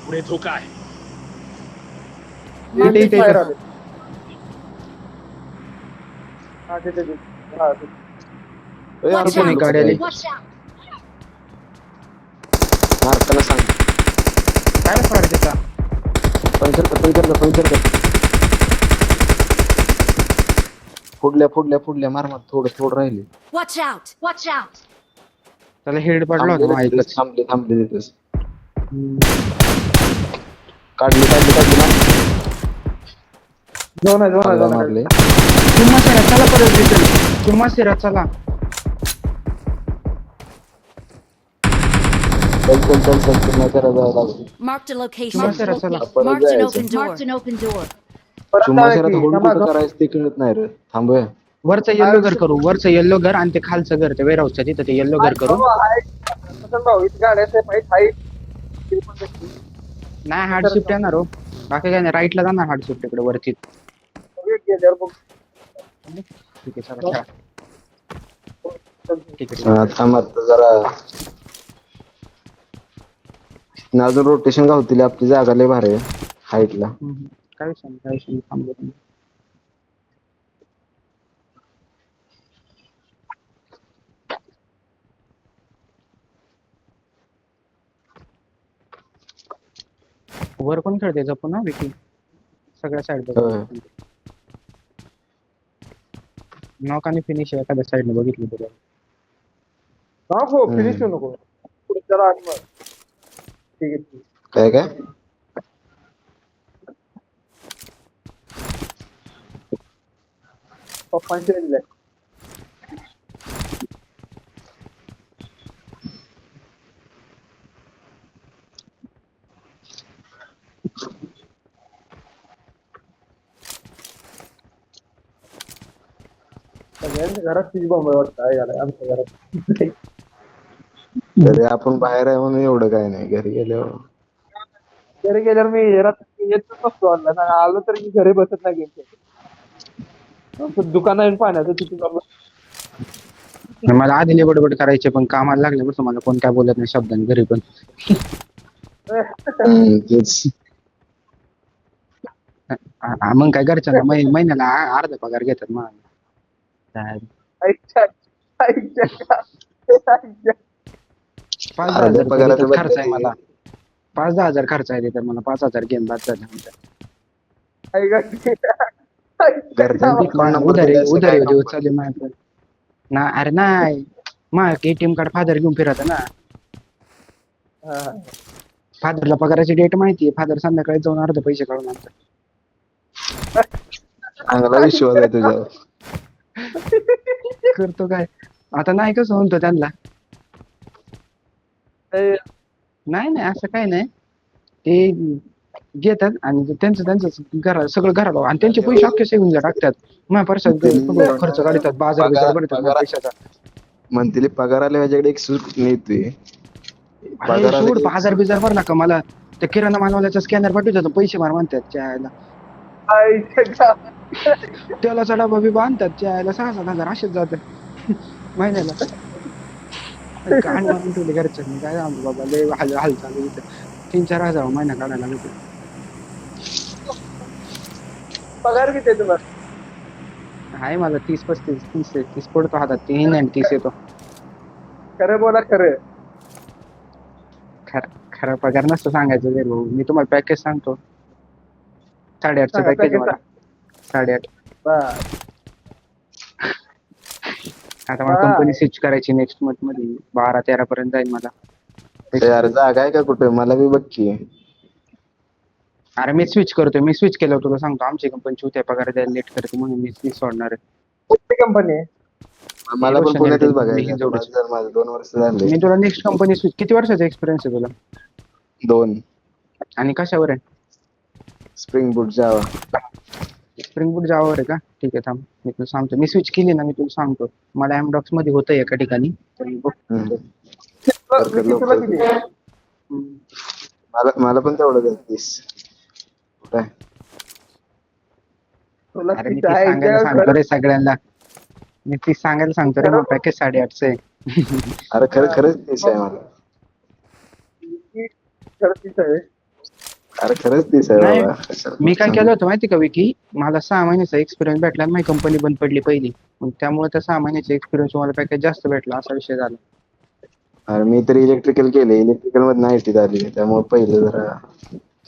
पुढे धोका आहे. Mark the इथे vehicle. हा तिथे हा तिथे. Watch नाही out! गाडी आली. Watch out! मारताना सांग. काय फरक त्याचा पंचर कर. फुडल्या मार थोडं राहिले. Watch out! Watch out! त्याला हेड पडला होता माहितच. थांबले तिथेच. काढली ना. जाऊन मारले. किंमत सेरा चला परत रिटर्न. किंमत सेरा चला. चल. Marked a location. किंमत सेरा चला. Marked an open door. Marked an open door. चुमाशरात होल्ड कुठं करायचं ते कळत नाही रे. थांब. वरचं येल्लो घर करू. वरचं येल्लो घर आणि ते खालचं घर ते वेअरहाऊसच्या तिथं ते येल्लो घर करू. भाऊ इथे गाड्या नाही हार्ड शिफ्ट येणार हो. बाकी काय नाही राईटला जाणार हार्ड शिफ्ट इकडे वरती. ठीक आहे चला. ठीक आहे. थांब आता जरा अजून रोटेशन गावतील. आपली जागा लय भारी आहे हाईटला. काय विषय थांबलो. वर कोण खेळते जपून ना विकी सगळ्या साईड नॉक आणि फिनिश एखाद्या साईडने बघितली तरी हो फिनिश नको पुढे जरा आत मार. ठीक आहे काय पप्पांची दिलाय. सगळ्यांच्या घरात तीच बॉम्ब वाटतं आहे याला आमच्या घरात. तरी आपण बाहेर आहे म्हणून एवढं काय नाही. घरी गेल्यावर घरी गेल्यावर मी येतच नसतो ऑनलाईन. आलो तर मी घरी बसत नाही गेम. दुकान आहे पाण्याचं तिथे चालू. मला आधी बडबड करायचे पण कामाला लागले बरं मला कोण काय बोलत नाही शब्दांनी घरी पण तेच मग काय घरच्यांना महिन्याला अर्धा पगार घेतात मग ऐकच्या 5,000 पगाराचं खर्च आहे मला 5,000 खर्च आहे तर मला 5,000 गेम बाद झाला उधारी दिवस चालले माझ्याकडे ना. अरे नाही मग एटीएम कार्ड फादर घेऊन फिरत ना. फादरला पगाराची डेट माहितीये. फादर संध्याकाळी जाऊन अर्ध पैसे काढून आणतात. चांगला विश्वास आहे तुझ्यावर. करतो काय आता नाही कसं म्हणतो त्यांना नाही असं काही नाही. ते घेतात आणि त्यांचं घरा सगळं घराला आणि त्यांचे पैसे अख्खे सेव्हिंगला टाकतात. माझ्या पैशाचा खर्च काढतात बाजार भरतात पैशाचा. मंथली पगार आले माझ्याकडे एक सूट मिळते. सोड 5,000 भरला का मला त्या किराणा मालवाल्याचा स्कॅनर पाठवतात पैसे मार म्हणतात त्याला त्याला डबा बी बांधतात त्याला 6,000 असेच जातात महिन्याला. कान मारून ठेवले घरच्यांनी काय सांगू बाबा लय हाल चालू इथं 3-4 हजार महिना काढायला लागतो. पगार किती आहे तुला? आहे मला 30-35 पडतो हातात 3 आणि 30 येतो. खरं बोला खरं. खरा पगार नसतं सांगायचं रे भाऊ. मी तुम्हाला पॅकेज सांगतो 8,500 पॅकेज मला 8,500. आता मला कंपनी स्विच करायची नेक्स्ट मंथ मध्ये 12-13 पर्यंत जाईल मला. यार जागा आहे का कुठे मला बी बघकी. अरे मी स्विच करतोय. मी स्विच केलं तुला सांगतो आमची कंपनी चुत्या पगार द्यायला लेट करते म्हणून मी स्विच सोडणार आहे. कोणती कंपनी आहे? मला पण पुण्यातच बघायचं. मी माझं 2 वर्ष झाले. तुला नेक्स्ट कंपनी स्विच. किती वर्षाचा एक्सपिरियन्स आहे तुला? 2. आणि कशावर आहे? स्प्रिंग बूट जावा. स्प्रिंग बूट जावावर आहे का? ठीक आहे थांब मी तुला सांगतो. मी स्विच केली ना मी तुला सांगतो. मला एमडॉक्स मध्ये होतं एका ठिकाणी तर मी बघतो. तुला किती आहे? मला पण तेवढं द्या 30. काय तुला अरे मी किती ती आहे? सांगायला सांगतो रे सगळ्यांना. मी ती सांगायला सांगतो रे मग पॅकेज 850 आहे. अरे खरंच 30 आहे मला. खरं तीच आहे. अरे खरंच दिस आहे नाही, बाबा कशाला मी काय सांगू. केलं होतं माहिती का विकी, मला 6 महिन्याचा एक्सपिरियन्स भेटला आणि माझी कंपनी बंद पडली पहिली. मग त्यामुळे त्या 6 महिन्याच्या एक्सपिरियन्स मला पॅकेज जास्त भेटला, असा विषय झाला. अरे मी तर इलेक्ट्रिकल केले, इलेक्ट्रिकल मधून आयटी झाली त्यामुळे पहिले जरा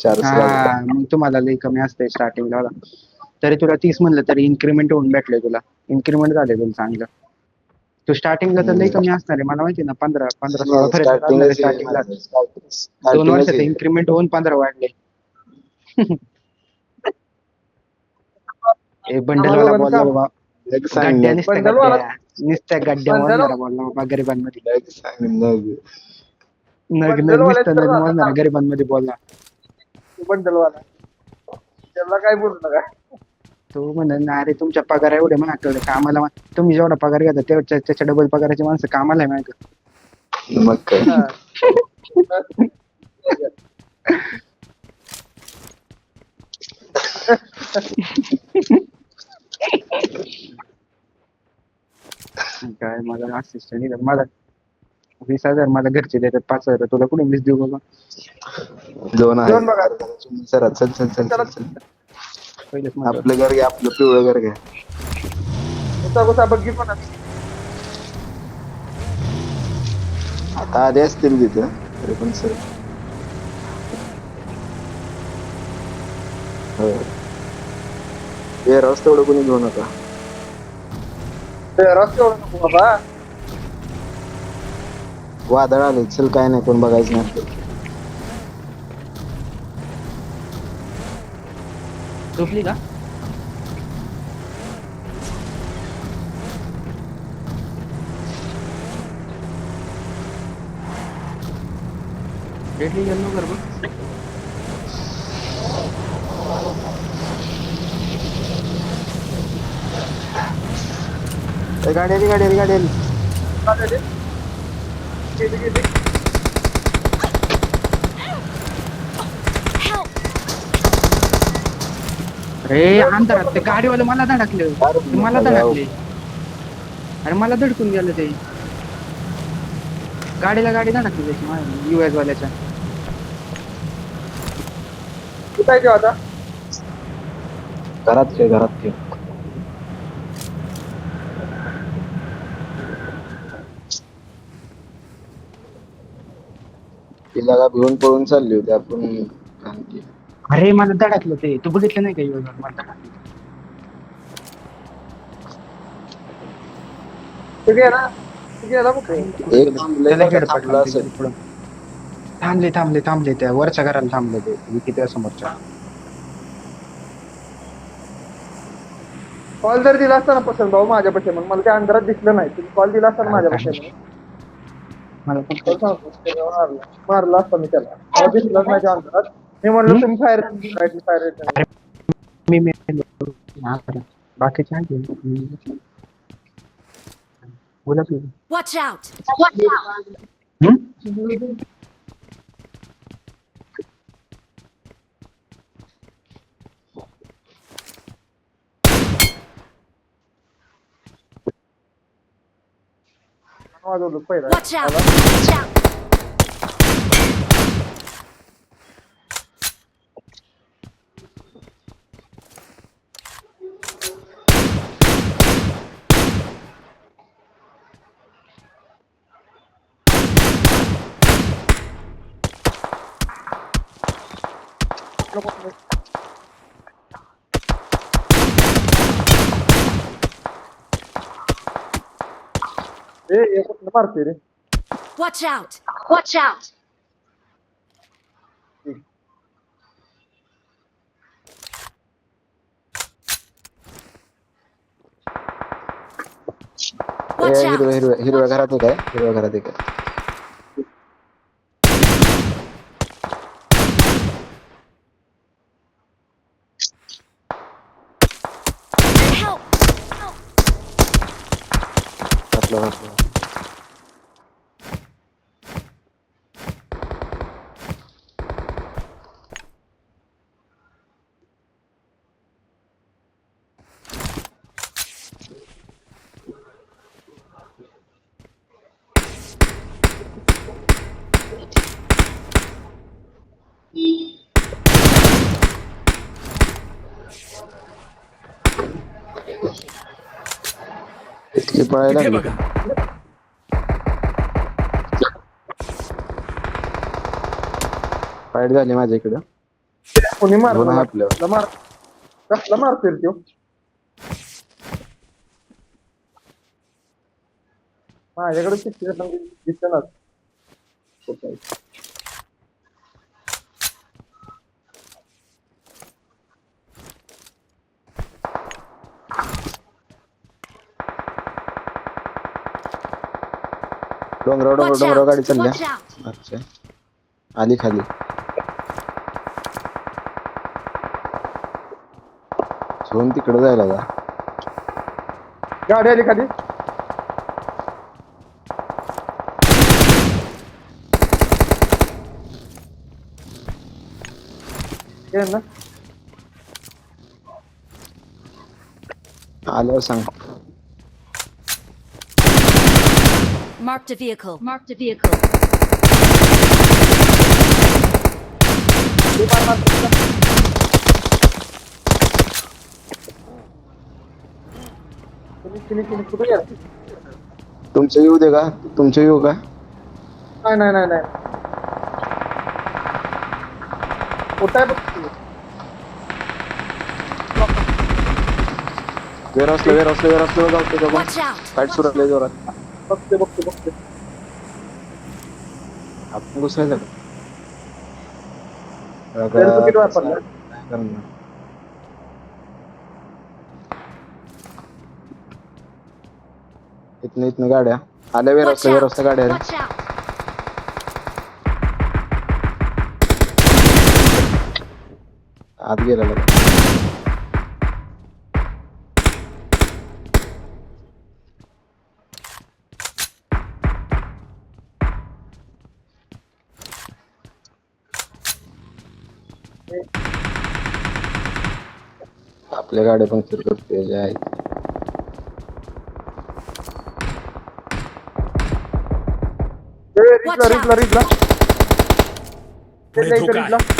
400 लागला. हा, मग तुम्हाला लई कमी असतंय स्टार्टिंगला. तरी तुला 30 म्हणलं तरी इन्क्रीमेंट होऊन भेटले तुला. इन्क्रीमेंट झाले तुला चांगलं. तू स्टार्टिंगला तर लई कमी असणार आहे, मला माहिती ना. 15-16 पर्यंत असणार आहे स्टार्टिंगला. 2 वर्षात इन्क्रीमेंट होऊन 15 वाढले. आम्हाला बंडलवाला दोघांना बोलला काम बाबा. गड्ड्या नुसत्या बंडलवाला गड्ड्या नुसत्या गड्ड्या बंडल मोजणारा बोलला बाबा गरिबांमध्ये. बंडलवाला नुसतं तर नग आता मोजणारा गरिबांमध्ये बोलला. बंडलवाला त्याला काय बोलू नका. तो म्हणून अरे तुमच्या पगार एवढे महाग कामाला तुम्ही जेवढा पगार घेता त्याच्या डबल पगाराची माणसं कामाला आहे माहिती. मग काय हा. काय मला असिस्टंट मला 20,000 मला घरचे देतात, 5,000 तुला कुठे मिस देऊ बाबा. दोन आहे दोन बघा. सर चल चल चल चल चल. पहिलेच म्हणलं. आपलं घर घ्या, आपलं पिवळं घर घ्या. गुसा बघी पण आहे. आता आधी असतील तिथं तरी पण सर. हे रस तेवढं कोणी घेऊ नका. ते रस्त्यावर नको बाबा. वादळ आले चल, काय नाही कोण बघायचं नाही आपल्याला. झोपली का? डेडली गेलो कर बघ. गाडी आली गाडी आली गाडी आली. गेली गेली. अरे अंधारात ते गाडीवाले मला धडकले. मला धडकले. अरे मला धडकून गेलं ते. गाडीला गाडी धडकली त्याची युएस वाल्याच्या. कुठं आहे ते आता? घरात ठेव घरात ठेव. तिला का भिवून पळून चालली होती आपण. अरे मला धडकलं ते, तू बघितलं नाही का युएस वाला मला धडकलं. ते गेला. ते गेला बघ. एक त्याला थांबलेला गेड थांबला पडला असेल. पुढं. थांबले त्या वरच्या घराला थांबले ते विकी त्या समोरच्या. कॉल जर दिला असता ना पसंत भाऊ माझ्या पाशी, मग मला त्या अंधारात दिसलं नाही. तुम्ही कॉल दिला असता ना माझ्या पाशी, मला पण मारला असता मी त्याला. मला दिसलाच नाही त्या अंधारात. मी म्हणलं तुम्ही फायर फायर मी बाकीचे आहे बोला की. Watch out! Watch out! वाजवलं पहिला. Watch out! Watch out! ए कुठलं मारते रे? Watch out! Watch out! Watch out! हिरव्या हिरव्या हिरव्या घरात एक आहे, हिरव्या घरात एक आहे. Help! घातलं घातलं. ते पळायला तिथे लागले. बघा. फाईट झाली माझ्या इकडं. कोणी दोन मारलं आहे मला? आपल्यावर. कसला मार कसला मारतोय रे त्यो? माझ्याकडे किती दिसणार Watch डोंगरावर out! गाडी चालल्या. Watch out! अच्छा आली खाली. झोन तिकडे जायला का? गाडी आली खाली. ये ना आल्यावर सांग. Marked a vehicle. Marked a vehicle. ते मार मार. कुणी कुठे गेला? तुमचं येऊ दे का? तुमचं येऊ का? नाही कुठं आहे बघ तू? वेर असलं जाऊ Watch out! फाईट सुरू आहे जोरात. बघते आपण घुसायचं का? त्याला तू किती वापरला? काय करणार? इथनं गाड्या आल्या. वेर Watch असलं out! गाड्या. Watch out! आत गेला. आपल्या गाड्या पंक्चर करते जे आहे. Watch out! रिजला पुढे धोका आहे.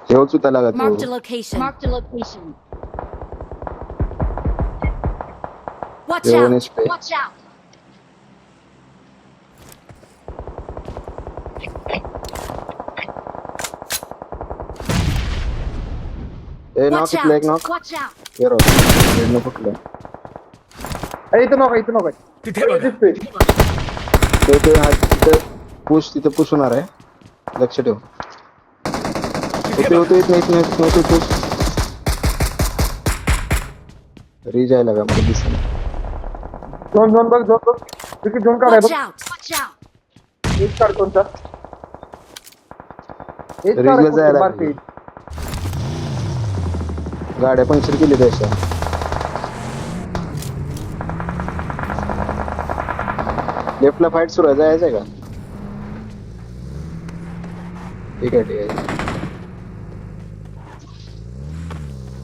ठेव चुता लागत. Marked a location. Marked a location. Watch Everyone out! is paid. Watch out! A knock Watch इथलं एक out! नॉक. Watch out! वेर रेडनं फुटलं. इथं नको तिथे बघा. दिसतोय. ते तिथं पुश होणार आहे. लक्ष ठेव. होते इथनं पुश. जायला का मला दिसेल. झोन बघ तिकीट झोन काढाय Watch बघ. out! Watch out! एक काढ कोणता? एक रिजला काढ जायला बारकी. गाड्या पंक्चर केली त्याच्या. लेफ्टला फाईट सुरू आहे. जायचंय का? ठीक आहे.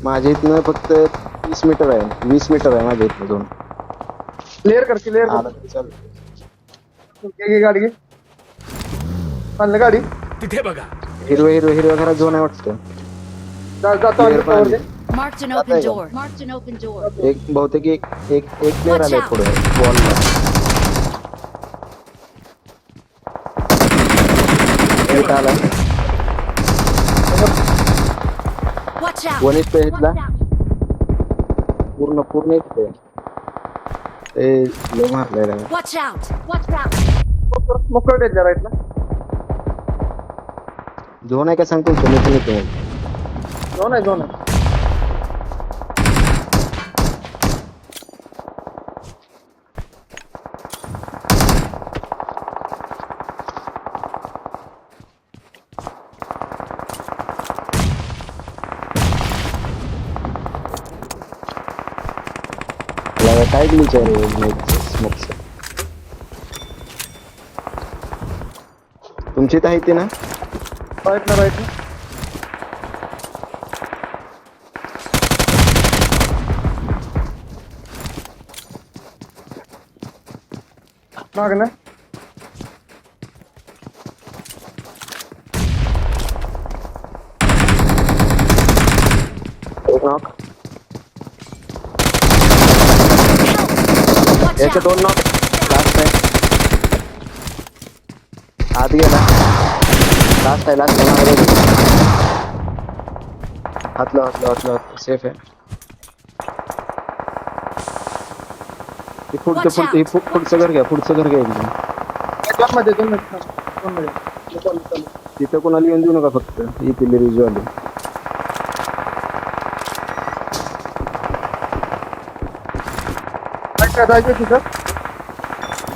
माझ्या इथनं फक्त 20 मीटर आहे माझ्या इथनं झोन. क्लिअर कर आला तरी चालेल. घे गाडी घे. आणलं गाडी. तिथे बघा. हिरव्या घरात झोन आहे वाटतं. जातो Clear पण आली. Marked an open door. Marked an open door. एक बहुतेक एक प्लेअर Watch आलाय out. पुढे वॉलला. एक आला. Watch out! वन इथं इथला Watch out! पूर्ण इथं. ते लय मारलेला आहे. Watch out! Watch out! मोकळ डेंजर राईटला. झोन आहे का सांग तुमचं? नाही झोन आहे. काय ग्लिच आहे रे स्मोकचं. तुमची इथं आहे ते ना? राईट ना. माग ना. Watch याचे out! दोन नॉक लास्ट आहे आत गेला लास्ट आहे हातलं सेफ आहे ते पुढचं घर घ्या एकदम दोन मध्ये चालू. तिथं कोणाला येऊन देऊ नका फक्त येतील रिव्ह्यू आले काय जायचं तिथं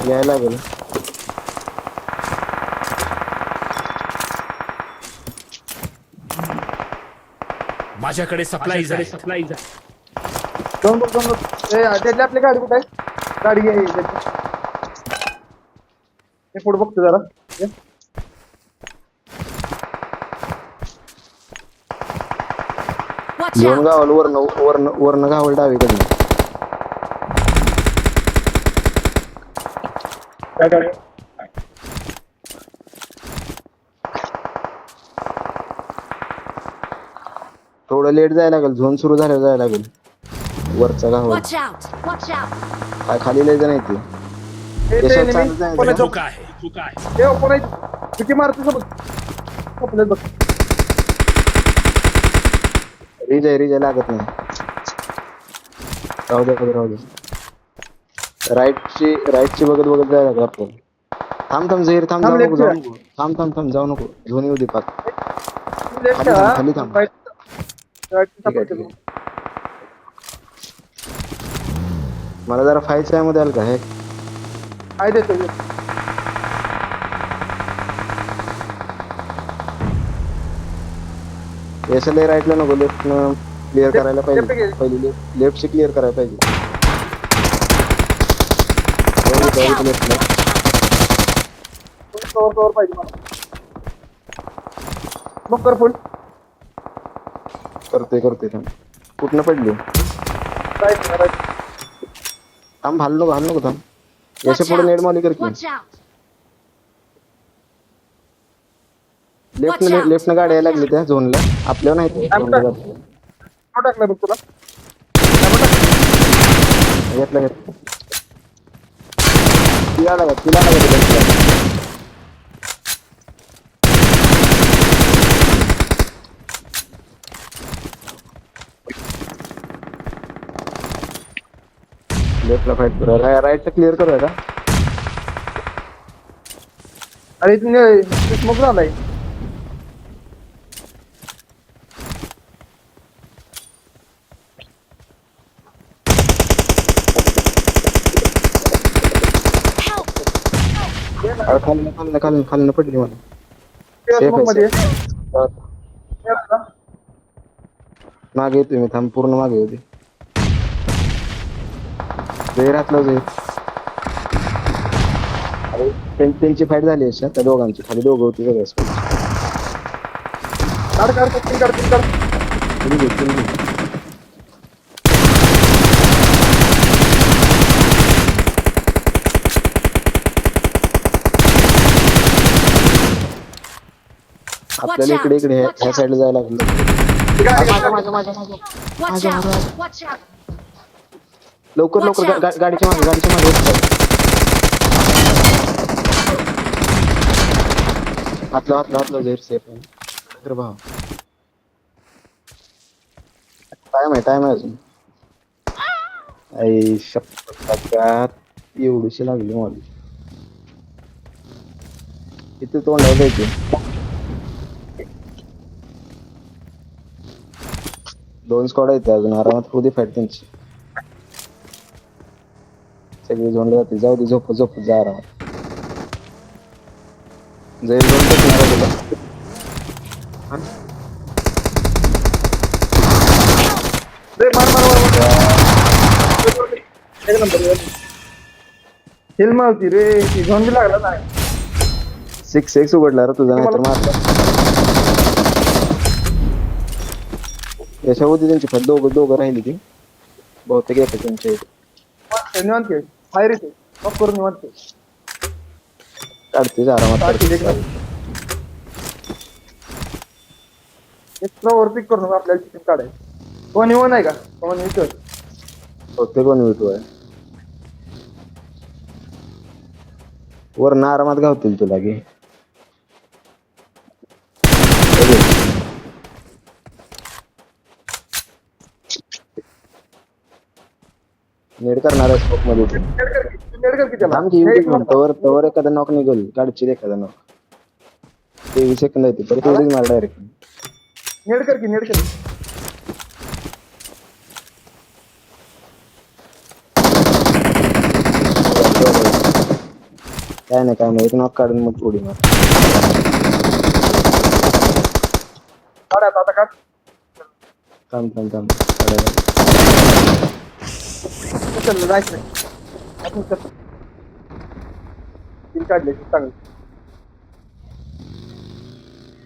यायला लागेल माझ्याकडे सप्लाईज आहे जाऊन बघ त्यातली आपली गाडी कुठे आहे गाडी घे हे पुढे बघतो जरा हे. Watch घेऊन out! गावाला वरनं गावाला डावीकडनं काय गाडी थोडं लेट जायला लागेल झोन सुरू झाल्यावर जायला लागेल वरचा गावाला Watch out! Watch out! काय खाली लय जण येते हे ते देशात enemy. चालत जायचं. कोण आहे तो? धोका आहे हे ओपन आहे किती मारतो सोबत आपल्याला बघ रिजय लागत नाही राहू दे राईटची बघत जायला लागेल आपण थांब झहीर थांब जाऊ नको थांब जाऊ नको झोन येऊ दे पाक खाली थांब. ठीक आहे. मला जरा फायच्या मध्ये आलं का हे काय देतो याच्या राईटला नको लेफ्ट क्लिअर करायला left पाहिजे घे. पहिली लेफ्टची क्लिअर करायला पाहिजे लेफ्टला कवर पाहिजे मला मग कर फुल करतोय थांब कुठनं पडली राईट थांब हाल नको थांब Watch याच्या पुढे नेट मावली कर की Watch out! लेफ्टनं गाडी यायला लागली त्या झोनला आपल्याला नाही ते झोनला जाते. टाकलं बघ तुला घेतलं तिला लागत लेफ्टला फाईट करूया राईटला क्लिअर करूया का अरे इथे स्मोक झालाय खाली पडली मला स्मोक मध्ये मागे येतोय मी थांब पूर्ण मागे होते जैरातलं अरे त्यांची फाईट झाली अशा त्या दोघांची खाली दोघं होती वेगळ्याच आपल्याला इकडे ह्या साईडला जायला लागलं Watch out! Watch out! लवकर गाडीच्या मागे हातलं झेर सेफ आहे तर भाव टाइम आहे अजून आई शपथ एवढीशी लागली मला इथे तोंडाला द्यायचे दोन स्क्वॉड आहेत अजून आरामात होऊ दे फाईट त्यांची सगळी झोनला जाते जाऊ दे झोप जा आरामात जाईल दोन टेकणार तुला एक नंबर फिल्म होती रे ती झोन बी लागला नाही 6-6 उघडला रे तुझा नाहीतर मारला यशा होती त्यांची फक्त दोघं राहिली ती बहुतेक येते त्यांच्या निवांत खेळ बाहेर येते मग करून निवांत खेळ काढते आरामात एक्स्ट्रा वर पिक करून आपल्याला चिकन काढायचं कोण येऊन आहे का कोण येतोय बहुतेक कोण विटू आहे वरनं आरामात गावतील तुला की नेड करणार आहे स्कोप मध्ये तू. नेट कर की त्याला थांब की हे येऊ एक दे नंबर. तवर तवर एखादा नॉक निघेल गाडची एखादा नॉक 23 सेकंद आहे परत एवढीच मार डायरेक्ट नेट कर की नेट कर. काय नाही एक नॉक काढून मग थोडी मार काढ आता काढ. थांब काढायला. चल जायचं नाही. आपण कर. तीन काढले चांगले.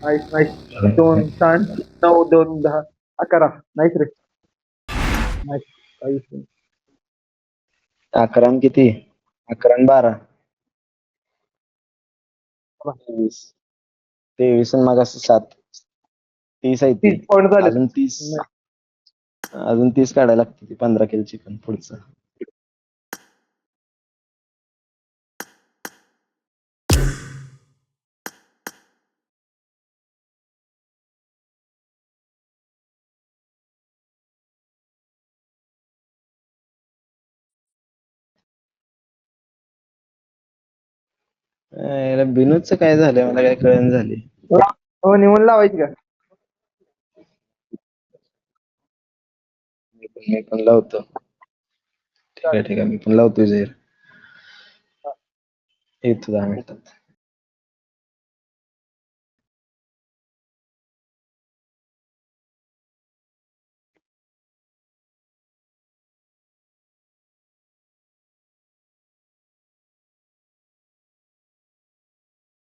नाईस 2 6 9 2 10 11 नाईस रे. नाईस. काहीच नाही. 11 आणि किती 11 आणि 12 23 आणि मग असं 7 30 आहे 30 पॉईंट झाले. अजून 30 काढायला लागते 15 किलची पण पुढचं बिनूच काय झालंय मला काय कळण झाली हो निवड लावायची का? मी पण लावतो ठीक आहे मी पण लावतोय येतो 10 मिनिटात